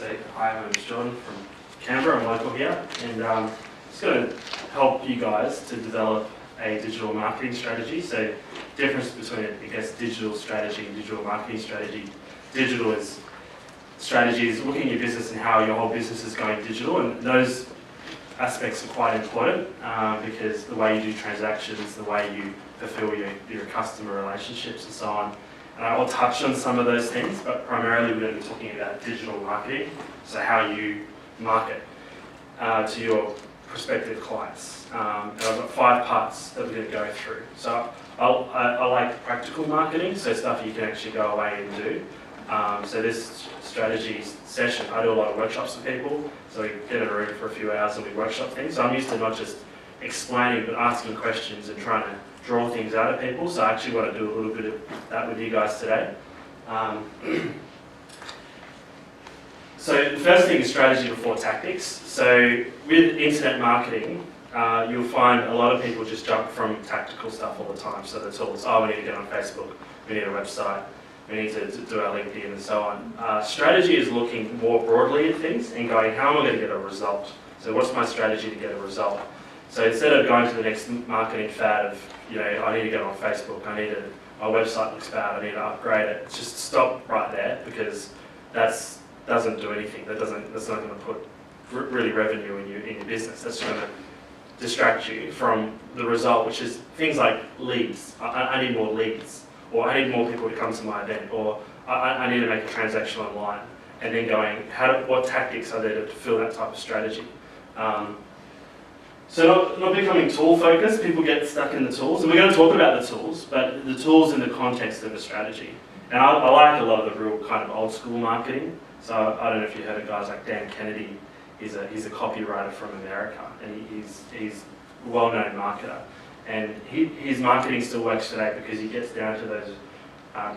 So hi, my name is John from Canberra. I'm local here, and just going to help you guys to develop a digital marketing strategy. So difference between, I guess, digital strategy and digital marketing strategy. Digital is strategy is looking at your business and how your whole business is going digital, and those aspects are quite important because the way you do transactions, the way you fulfill your customer relationships and so on. And I will touch on some of those things, but primarily we're going to be talking about digital marketing, so how you market to your prospective clients. And I've got 5 parts that we're going to go through. So I like practical marketing, so stuff you can actually go away and do. So this strategy session, I do a lot of workshops with people, so we get in a room for a few hours and we workshop things. So I'm used to not just explaining, but asking questions and trying to draw things out of people. So I actually want to do a little bit of that with you guys today. So the first thing is strategy before tactics. So with internet marketing, you'll find a lot of people just jump from tactical stuff all the time. So the tools, we need to get on Facebook, we need a website, we need to do our LinkedIn and so on. Strategy is looking more broadly at things and going, how am I going to get a result? So what's my strategy to get a result? So instead of going to the next marketing fad of, I need to get on Facebook, my website looks bad, I need to upgrade it, just stop right there, because that doesn't do anything. That's not going to put really revenue in your business. That's going to distract you from the result, which is things like leads. I need more leads, or I need more people to come to my event, or I need to make a transaction online. And then going, what tactics are there to fulfill that type of strategy? So not becoming tool focused, people get stuck in the tools, and we're going to talk about the tools, but the tools in the context of the strategy. And I like a lot of the real kind of old school marketing. So I don't know if you heard of guys like Dan Kennedy. He's a copywriter from America, and he's a well-known marketer. And his marketing still works today because he gets down to those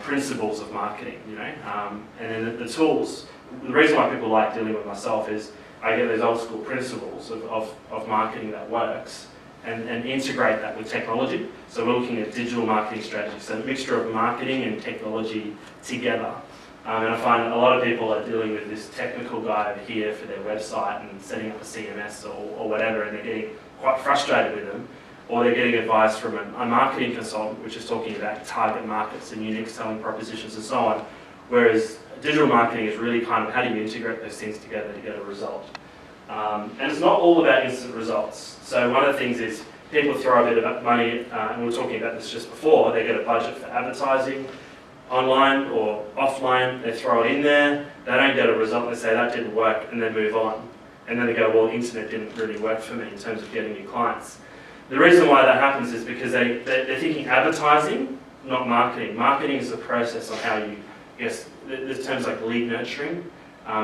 principles of marketing, And then the tools, the reason why people like dealing with myself is I get those old school principles of marketing that works and integrate that with technology. So we're looking at digital marketing strategies, so a mixture of marketing and technology together. And I find a lot of people are dealing with this technical guy over here for their website and setting up a CMS or whatever, and they're getting quite frustrated with them. Or they're getting advice from a marketing consultant, which is talking about target markets and unique selling propositions and so on. Whereas digital marketing is really kind of how do you integrate those things together to get a result. And it's not all about instant results. So one of the things is people throw a bit of money, and we were talking about this just before, they get a budget for advertising, online or offline, they throw it in there, they don't get a result, they say that didn't work, and then move on. And then they go, well, the internet didn't really work for me in terms of getting new clients. The reason why that happens is because they're thinking advertising, not marketing. Marketing is the process on how you, there's terms like lead nurturing,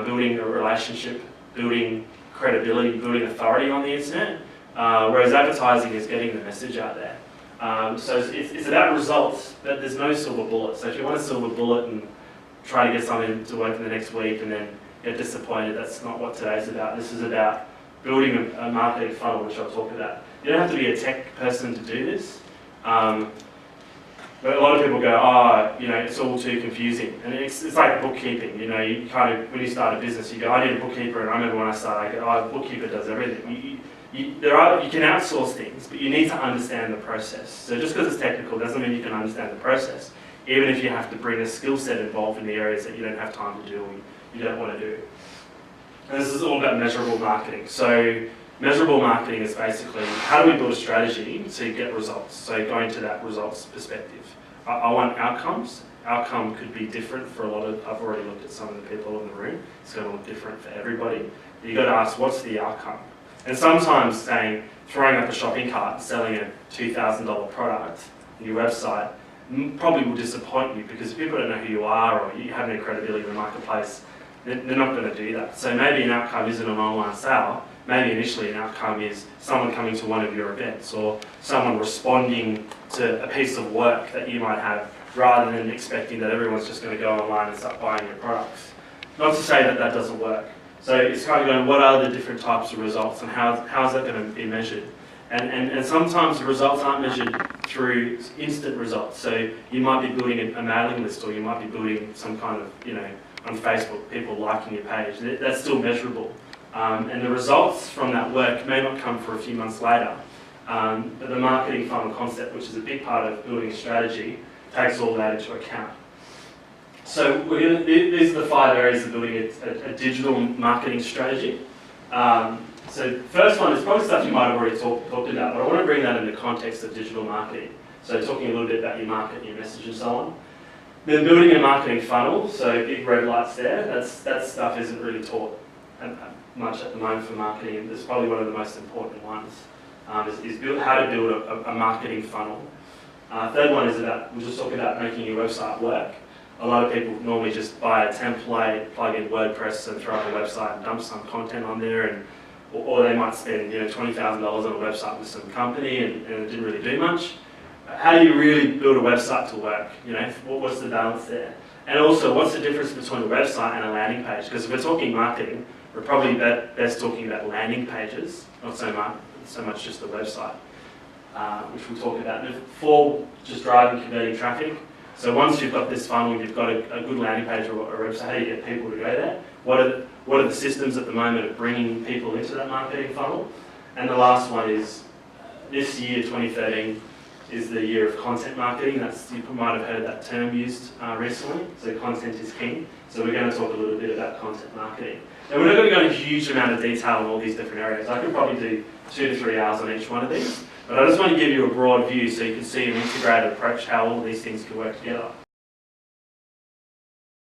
building a relationship, building credibility, building authority on the internet, whereas advertising is getting the message out there. So it's about results, but there's no silver bullet. So if you want a silver bullet and try to get something to work in the next week and then get disappointed, that's not what today's about. This is about building a marketing funnel, which I'll talk about. You don't have to be a tech person to do this. But a lot of people go, it's all too confusing. And it's like bookkeeping, you kind of, when you start a business, you go, I need a bookkeeper, and I remember when I started, I go, a bookkeeper does everything. You can outsource things, but you need to understand the process. So just because it's technical doesn't mean you can understand the process, even if you have to bring a skill set involved in the areas that you don't have time to do or you don't want to do. And this is all about measurable marketing. So measurable marketing is basically, how do we build a strategy to get results? So going to that results perspective. I want outcomes. Outcome could be different for a lot of, I've already looked at some of the people in the room. It's going to look different for everybody. You've got to ask, what's the outcome? And sometimes throwing up a shopping cart and selling a $2,000 product on your website probably will disappoint you, because if people don't know who you are or you have no credibility in the marketplace, they're not going to do that. So maybe an outcome isn't an online sale. Maybe initially an outcome is someone coming to one of your events, or someone responding to a piece of work that you might have, rather than expecting that everyone's just going to go online and start buying your products. Not to say that that doesn't work. So it's kind of going, what are the different types of results, and how's that going to be measured? And sometimes the results aren't measured through instant results. So you might be building a mailing list, or you might be building some kind of on Facebook, people liking your page. That's still measurable. And the results from that work may not come for a few months later, but the marketing funnel concept, which is a big part of building a strategy, takes all that into account. So these are the 5 areas of building a digital marketing strategy. So first one is probably stuff you might have already talked about, but I want to bring that in the context of digital marketing. So talking a little bit about your market, your message and so on. Then building a marketing funnel, so big red lights there, that stuff isn't really taught much at the moment for marketing, and it's probably one of the most important ones, is how to build a marketing funnel. Third one is we'll just talk about making your website work. A lot of people normally just buy a template, plug in WordPress and throw up a website and dump some content on there, or they might spend $20,000 on a website with some company and it didn't really do much. How do you really build a website to work? What's the balance there? And also, what's the difference between a website and a landing page? Because if we're talking marketing, we're probably best talking about landing pages, not so much just the website, which we'll talk about. And 4, just driving, converting traffic. So once you've got this funnel, you've got a good landing page or a website, how do you get people to go there? What are the systems at the moment of bringing people into that marketing funnel? And the last one is, this year, 2013, is the year of content marketing. You might have heard that term used recently. So content is king. So we're going to talk a little bit about content marketing. Now we're not going to go into a huge amount of detail on all these different areas. I could probably do 2 to 3 hours on each one of these. But I just want to give you a broad view so you can see an integrated approach how all of these things can work together.